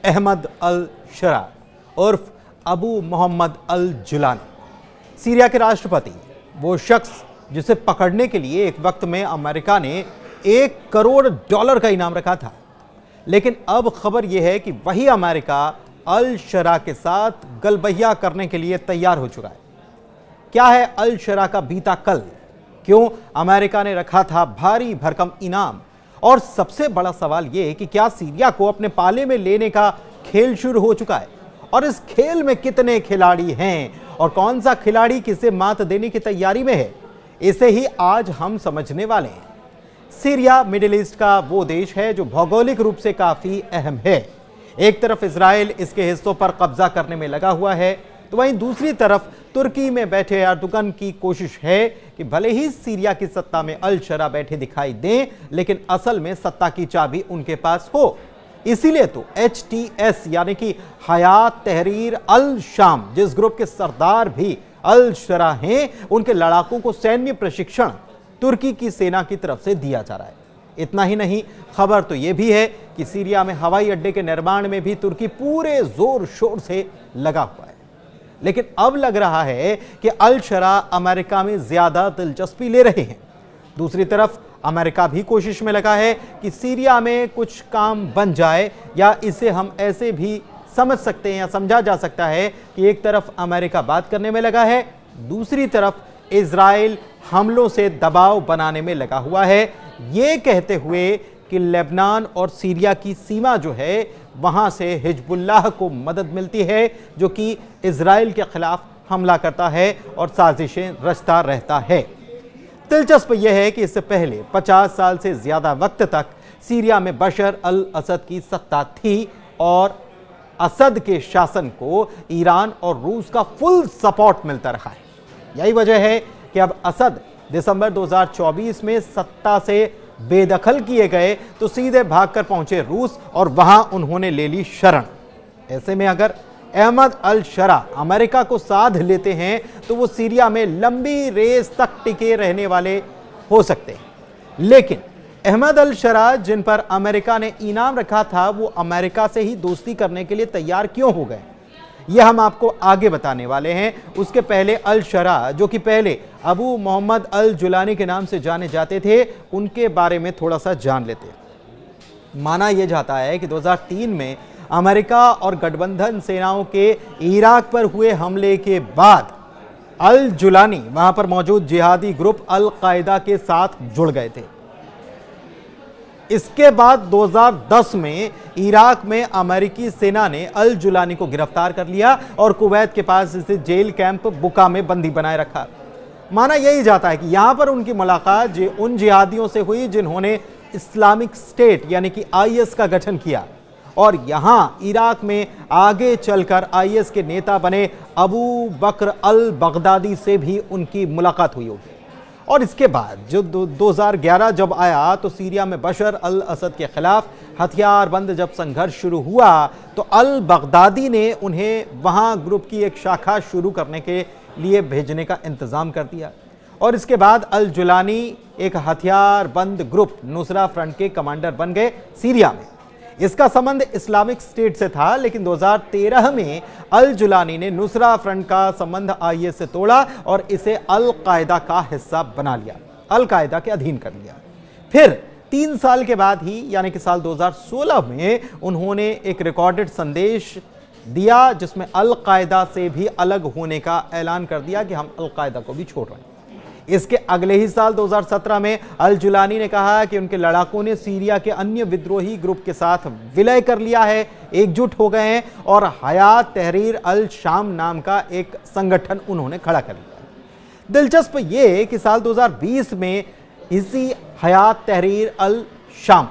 अहमद अल शरा उर्फ अबू मोहम्मद अल Jolani, Syria के राष्ट्रपति, वो शख्स जिसे पकड़ने के लिए एक वक्त में अमेरिका ने $1 करोड़ का इनाम रखा था। लेकिन अब खबर यह है कि वही अमेरिका अल शरा के साथ गलबहिया करने के लिए तैयार हो चुका है। क्या है अल शरा का बीता कल? क्यों अमेरिका ने रखा था भारी भरकम इनाम? और सबसे बड़ा सवाल यह कि क्या सीरिया को अपने पाले में लेने का खेल शुरू हो चुका है? और इस खेल में कितने खिलाड़ी हैं और कौन सा खिलाड़ी किसे मात देने की तैयारी में है, इसे ही आज हम समझने वाले हैं। सीरिया मिडिल ईस्ट का वो देश है जो भौगोलिक रूप से काफी अहम है। एक तरफ इजराइल इसके हिस्सों पर कब्जा करने में लगा हुआ है, तो वहीं दूसरी तरफ तुर्की में बैठे एर्दोगन की कोशिश है कि भले ही सीरिया की सत्ता में अल शरा बैठे दिखाई दें, लेकिन असल में सत्ता की चाबी उनके पास हो। इसीलिए तो HTS यानी कि हयात तहरीर अल शाम, जिस ग्रुप के सरदार भी अल शरा हैं, उनके लड़ाकों को सैन्य प्रशिक्षण तुर्की की सेना की तरफ से दिया जा रहा है। इतना ही नहीं, खबर तो यह भी है कि सीरिया में हवाई अड्डे के निर्माण में भी तुर्की पूरे जोर शोर से लगा हुआ है। लेकिन अब लग रहा है कि अल शरा अमेरिका में ज्यादा दिलचस्पी ले रहे हैं। दूसरी तरफ अमेरिका भी कोशिश में लगा है कि सीरिया में कुछ काम बन जाए, या इसे हम ऐसे भी समझ सकते हैं या समझा जा सकता है कि एक तरफ अमेरिका बात करने में लगा है, दूसरी तरफ इजराइल हमलों से दबाव बनाने में लगा हुआ है, ये कहते हुए कि लेबनान और सीरिया की सीमा जो है वहां से हिजबुल्लाह को मदद मिलती है, जो कि इजराइल के खिलाफ हमला करता है और साजिशें रचता रहता है। दिलचस्प यह है कि इससे पहले 50 साल से ज्यादा वक्त तक सीरिया में बशर अल असद की सत्ता थी और असद के शासन को ईरान और रूस का फुल सपोर्ट मिलता रहा है। यही वजह है कि अब असद दिसंबर 2024 में सत्ता से बेदखल किए गए तो सीधे भागकर पहुंचे रूस और वहां उन्होंने ले ली शरण। ऐसे में अगर अहमद अल शरा अमेरिका को साध लेते हैं तो वो सीरिया में लंबी रेस तक टिके रहने वाले हो सकते हैं। लेकिन अहमद अल शरा, जिन पर अमेरिका ने इनाम रखा था, वो अमेरिका से ही दोस्ती करने के लिए तैयार क्यों हो गए, यह हम आपको आगे बताने वाले हैं। उसके पहले अल शरा, जो कि पहले अबू मोहम्मद अल जुलानी के नाम से जाने जाते थे, उनके बारे में थोड़ा सा जान लेते हैं। माना यह जाता है कि 2003 में अमेरिका और गठबंधन सेनाओं के इराक पर हुए हमले के बाद अल जुलानी वहां पर मौजूद जिहादी ग्रुप अल कायदा के साथ जुड़ गए थे। इसके बाद 2010 में इराक में अमेरिकी सेना ने अल जुलानी को गिरफ्तार कर लिया और कुवैत के पास इसे जेल कैंप बुका में बंदी बनाए रखा। माना यही जाता है कि यहां पर उनकी मुलाकात उन जिहादियों से हुई जिन्होंने इस्लामिक स्टेट यानी कि IS का गठन किया, और यहां इराक में आगे चलकर IS के नेता बने अबू बकर अल बगदादी से भी उनकी मुलाकात हुई होगी। और इसके बाद जो 2011 जब आया तो सीरिया में बशर अल असद के खिलाफ हथियारबंद जब संघर्ष शुरू हुआ तो अल बगदादी ने उन्हें वहां ग्रुप की एक शाखा शुरू करने के लिए भेजने का इंतजाम कर दिया। और इसके बाद अल जुलानी एक हथियारबंद ग्रुप नुसरा फ्रंट के कमांडर बन गए सीरिया में। इसका संबंध इस्लामिक स्टेट से था, लेकिन 2013 में अल जुलानी ने नुसरा फ्रंट का संबंध IS से तोड़ा और इसे अल कायदा का हिस्सा बना लिया, अल कायदा के अधीन कर लिया। फिर 3 साल के बाद ही यानी कि साल 2016 में उन्होंने एक रिकॉर्डेड संदेश दिया जिसमें अल कायदा से भी अलग होने का ऐलान कर दिया कि हम अल कायदा को भी छोड़ रहे हैं। इसके अगले ही साल 2017 में अल जुलानी ने कहा कि उनके लड़ाकों ने सीरिया के अन्य विद्रोही ग्रुप के साथ विलय कर लिया है, एकजुट हो गए हैं और हयात तहरीर अल शाम नाम का एक संगठन उन्होंने खड़ा कर लिया। दिलचस्प ये कि साल 2020 में इसी हयात तहरीर अल शाम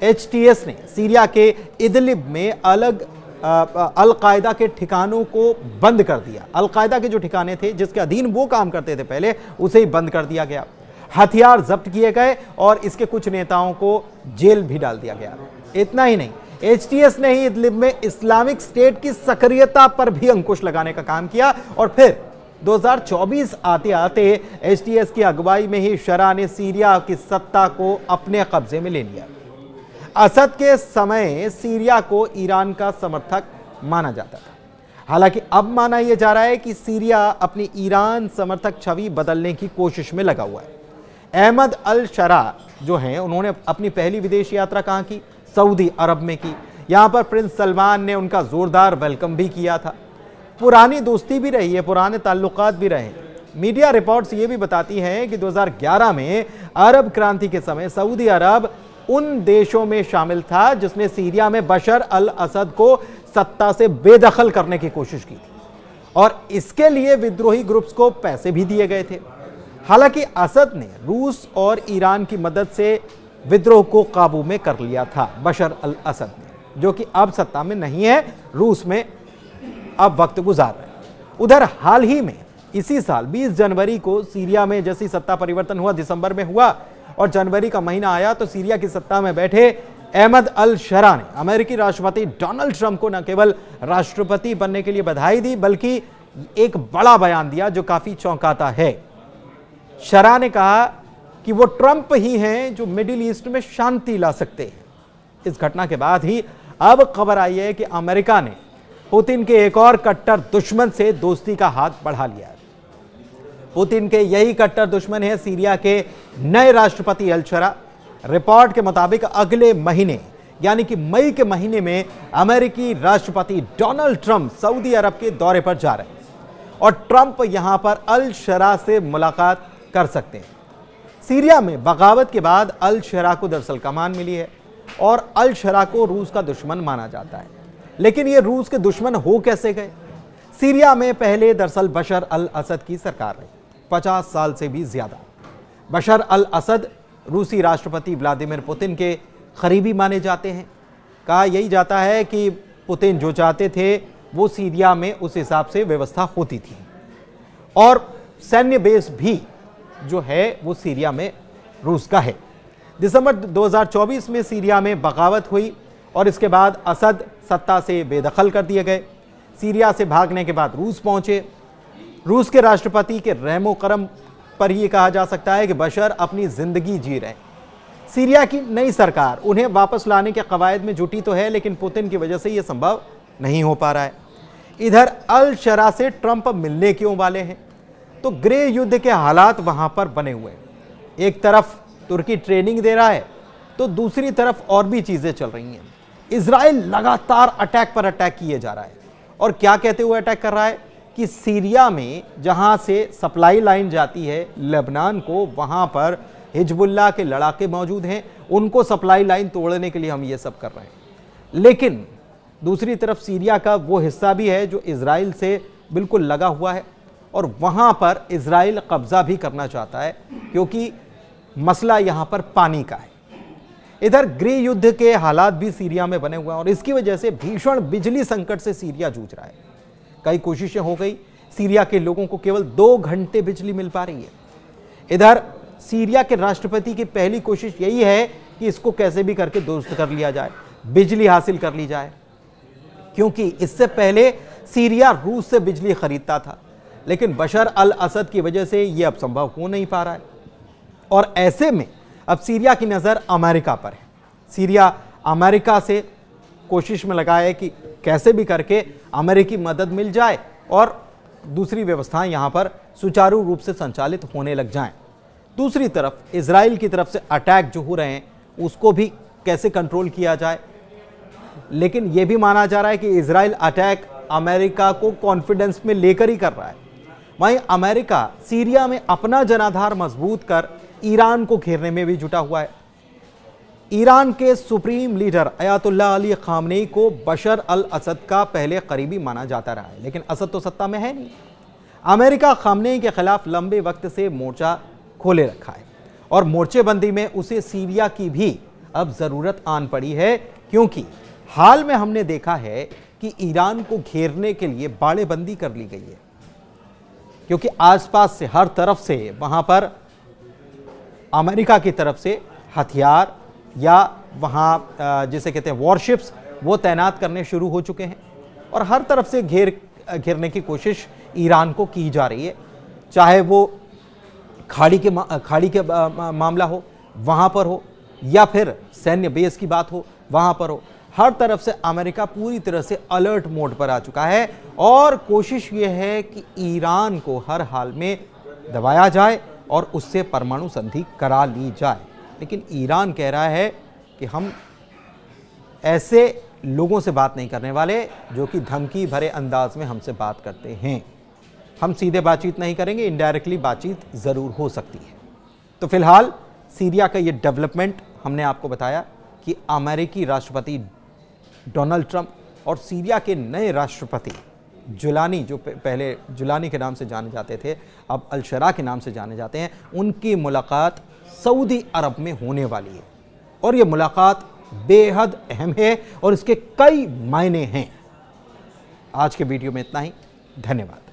HTS ने सीरिया के इदलिब में अलग अल कायदा के ठिकानों को बंद कर दिया। अल कायदा के जो ठिकाने थे जिसके अधीन वो काम करते थे पहले, उसे ही बंद कर दिया गया। हथियार जब्त किए गए और इसके कुछ नेताओं को जेल भी डाल दिया गया। इतना ही नहीं, HTS ने ही इदलिब में इस्लामिक स्टेट की सक्रियता पर भी अंकुश लगाने का काम किया और फिर 2024 आते आते HTS की अगुवाई में ही शरा ने सीरिया की सत्ता को अपने कब्जे में ले लिया। असद के समय सीरिया को ईरान का समर्थक माना जाता था। हालांकि अब माना यह जा रहा है कि सीरिया अपनी ईरान समर्थक छवि बदलने की कोशिश में लगा हुआ है। अहमद अल शरा जो हैं, उन्होंने अपनी पहली विदेश यात्रा कहां की? सऊदी अरब में की। यहां पर प्रिंस सलमान ने उनका जोरदार वेलकम भी किया था। पुरानी दोस्ती भी रही है, पुराने ताल्लुकात भी रहे। मीडिया रिपोर्ट्स ये भी बताती हैं कि 2011 में अरब क्रांति के समय सऊदी अरब उन देशों में शामिल था जिसने सीरिया में बशर अल असद को सत्ता से बेदखल करने की कोशिश की थी और इसके लिए विद्रोही ग्रुप्स को पैसे भी दिए गए थे। हालांकि असद ने रूस और ईरान की मदद से विद्रोह को काबू में कर लिया था बशर अल असद ने, जो कि अब सत्ता में नहीं है, रूस में अब वक्त गुजार रहे हैं। उधर हाल ही में इसी साल 20 जनवरी को सीरिया में जैसी सत्ता परिवर्तन हुआ, दिसंबर में हुआ और जनवरी का महीना आया तो सीरिया की सत्ता में बैठे अहमद अल शरा ने अमेरिकी राष्ट्रपति डोनाल्ड ट्रंप को न केवल राष्ट्रपति बनने के लिए बधाई दी बल्कि एक बड़ा बयान दिया जो काफी चौंकाता है। शरा ने कहा कि वो ट्रंप ही हैं जो मिडिल ईस्ट में शांति ला सकते हैं। इस घटना के बाद ही अब खबर आई है कि अमेरिका ने पुतिन के एक और कट्टर दुश्मन से दोस्ती का हाथ बढ़ा लिया है। पुतिन के यही कट्टर दुश्मन है सीरिया के नए राष्ट्रपति अल शरा। रिपोर्ट के मुताबिक अगले महीने यानी कि मई के महीने में अमेरिकी राष्ट्रपति डोनाल्ड ट्रंप सऊदी अरब के दौरे पर जा रहे हैं और ट्रंप यहां पर अल शरा से मुलाकात कर सकते हैं। सीरिया में बगावत के बाद अल शरा को दरअसल कमान मिली है और अल शरा को रूस का दुश्मन माना जाता है। लेकिन ये रूस के दुश्मन हो कैसे गए? सीरिया में पहले दरअसल बशर अल असद की सरकार रही 50 साल से भी ज्यादा। बशर अल असद रूसी राष्ट्रपति व्लादिमीर पुतिन के करीबी माने जाते हैं। कहा यही जाता है कि पुतिन जो चाहते थे वो सीरिया में उस हिसाब से व्यवस्था होती थी और सैन्य बेस भी जो है वो सीरिया में रूस का है। दिसंबर 2024 में सीरिया में बगावत हुई और इसके बाद असद सत्ता से बेदखल कर दिए गए। सीरिया से भागने के बाद रूस पहुंचे। रूस के राष्ट्रपति के रहमो करम पर यह कहा जा सकता है कि बशर अपनी जिंदगी जी रहे हैं। सीरिया की नई सरकार उन्हें वापस लाने के कवायद में जुटी तो है लेकिन पुतिन की वजह से यह संभव नहीं हो पा रहा है। इधर अल शरा से ट्रंप मिलने क्यों वाले हैं? तो गृह युद्ध के हालात वहां पर बने हुए हैं। एक तरफ तुर्की ट्रेनिंग दे रहा है तो दूसरी तरफ और भी चीजें चल रही हैं। इजराइल लगातार अटैक पर अटैक किए जा रहा है और क्या कहते हुए अटैक कर रहा है कि सीरिया में जहां से सप्लाई लाइन जाती है लेबनान को, वहां पर हिजबुल्लाह के लड़ाके मौजूद हैं, उनको सप्लाई लाइन तोड़ने के लिए हम ये सब कर रहे हैं। लेकिन दूसरी तरफ सीरिया का वो हिस्सा भी है जो इजराइल से बिल्कुल लगा हुआ है और वहां पर इजराइल कब्जा भी करना चाहता है क्योंकि मसला यहां पर पानी का है। इधर गृह युद्ध के हालात भी सीरिया में बने हुए हैं और इसकी वजह से भीषण बिजली संकट से सीरिया जूझ रहा है। कई कोशिशें हो गई, सीरिया के लोगों को केवल 2 घंटे बिजली मिल पा रही है। इधर सीरिया के राष्ट्रपति की पहली कोशिश यही है कि इसको कैसे भी करके दुरुस्त कर लिया जाए, बिजली हासिल कर ली जाए, क्योंकि इससे पहले सीरिया रूस से बिजली खरीदता था लेकिन बशर अल असद की वजह से यह अब संभव हो नहीं पा रहा है और ऐसे में अब सीरिया की नज़र अमेरिका पर है। सीरिया अमेरिका से कोशिश में लगा है कि कैसे भी करके अमेरिकी मदद मिल जाए और दूसरी व्यवस्थाएं यहां पर सुचारू रूप से संचालित होने लग जाएं। दूसरी तरफ इजराइल की तरफ से अटैक जो हो रहे हैं उसको भी कैसे कंट्रोल किया जाए। लेकिन यह भी माना जा रहा है कि इजराइल अटैक अमेरिका को कॉन्फिडेंस में लेकर ही कर रहा है। वहीं अमेरिका सीरिया में अपना जनाधार मजबूत कर ईरान को घेरने में भी जुटा हुआ है। ईरान के supreme leader Ayatollah Ali Khamenei को बशर अल असद का पहले करीबी माना जाता रहा है लेकिन असद तो सत्ता में है नहीं। अमेरिका खामनेई के खिलाफ लंबे वक्त से मोर्चा खोले रखा है और मोर्चेबंदी में उसे सीरिया की भी अब जरूरत आन पड़ी है क्योंकि हाल में हमने देखा है कि ईरान को घेरने के लिए बाड़ेबंदी कर ली गई है क्योंकि आसपास से हर तरफ से वहां पर अमेरिका की तरफ से हथियार या वहाँ जिसे कहते हैं वॉरशिप्स वो तैनात करने शुरू हो चुके हैं और हर तरफ से घेरने की कोशिश ईरान को की जा रही है, चाहे वो खाड़ी के मामला हो वहाँ पर हो या फिर सैन्य बेस की बात हो, वहां पर हो, हर तरफ से अमेरिका पूरी तरह से अलर्ट मोड पर आ चुका है और कोशिश यह है कि ईरान को हर हाल में दबाया जाए और उससे परमाणु संधि करा ली जाए। लेकिन ईरान कह रहा है कि हम ऐसे लोगों से बात नहीं करने वाले जो कि धमकी भरे अंदाज में हमसे बात करते हैं। हम सीधे बातचीत नहीं करेंगे, इनडायरेक्टली बातचीत जरूर हो सकती है। तो फिलहाल सीरिया का ये डेवलपमेंट हमने आपको बताया कि अमेरिकी राष्ट्रपति डोनाल्ड ट्रंप और सीरिया के नए राष्ट्रपति जुलानी, जो पहले जुलानी के नाम से जाने जाते थे, अब अल-शरा के नाम से जाने जाते हैं, उनकी मुलाकात सऊदी अरब में होने वाली है और ये मुलाकात बेहद अहम है और इसके कई मायने हैं। आज के वीडियो में इतना ही। धन्यवाद।